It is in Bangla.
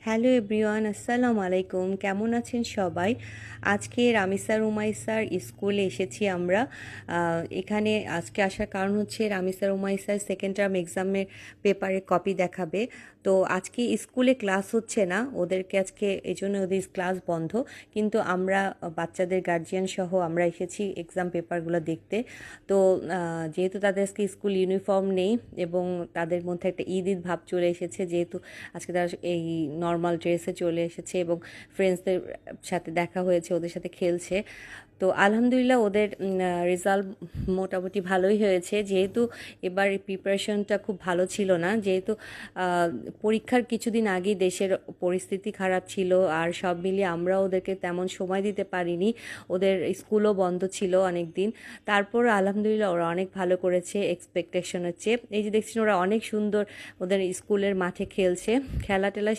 হ্যালো এভরিওয়ান, আসসালামু আলাইকুম। কেমন আছেন সবাই? আজকে রামিসার উমাইসার স্কুলে এসেছি আমরা। এখানে আজকে আসার কারণ হচ্ছে রামিসার উমাইসার সেকেন্ড টার্ম এক্সামের পেপারে কপি দেখাবে। তো আজকে স্কুলে ক্লাস হচ্ছে না ওদেরকে, আজকে এই জন্য ওদের ক্লাস বন্ধ। কিন্তু আমরা বাচ্চাদের গার্জিয়ান সহ আমরা এসেছি এক্সাম পেপারগুলো দেখতে। তো যেহেতু তাদের আজকে স্কুল ইউনিফর্ম নেই এবং তাদের মধ্যে একটা ঈদ ঈদ ভাব চলে এসেছে, যেহেতু আজকে তারা এই নর্মাল ড্রেসে চলে এসেছে এবং ফ্রেন্ডসদের সাথে দেখা হয়েছে, ওদের সাথে খেলছে। তো আলহামদুলিল্লাহ ওদের রেজাল্ট মোটামুটি ভালোই হয়েছে, যেহেতু এবার প্রিপারেশনটা খুব ভালো ছিল না, যেহেতু পরীক্ষার কিছুদিন আগেই দেশের পরিস্থিতি খারাপ ছিল, আর সব মিলিয়ে আমরা ওদেরকে তেমন সময় দিতে পারিনি। ওদের স্কুলও বন্ধ ছিল অনেক দিন। তারপর আলহামদুলিল্লাহ ওরা অনেক ভালো করেছে এক্সপেকটেশনের চেয়ে। এই যে দেখছেন ওরা অনেক সুন্দর ওদের স্কুলের মাঠে খেলছে, খেলা টেলা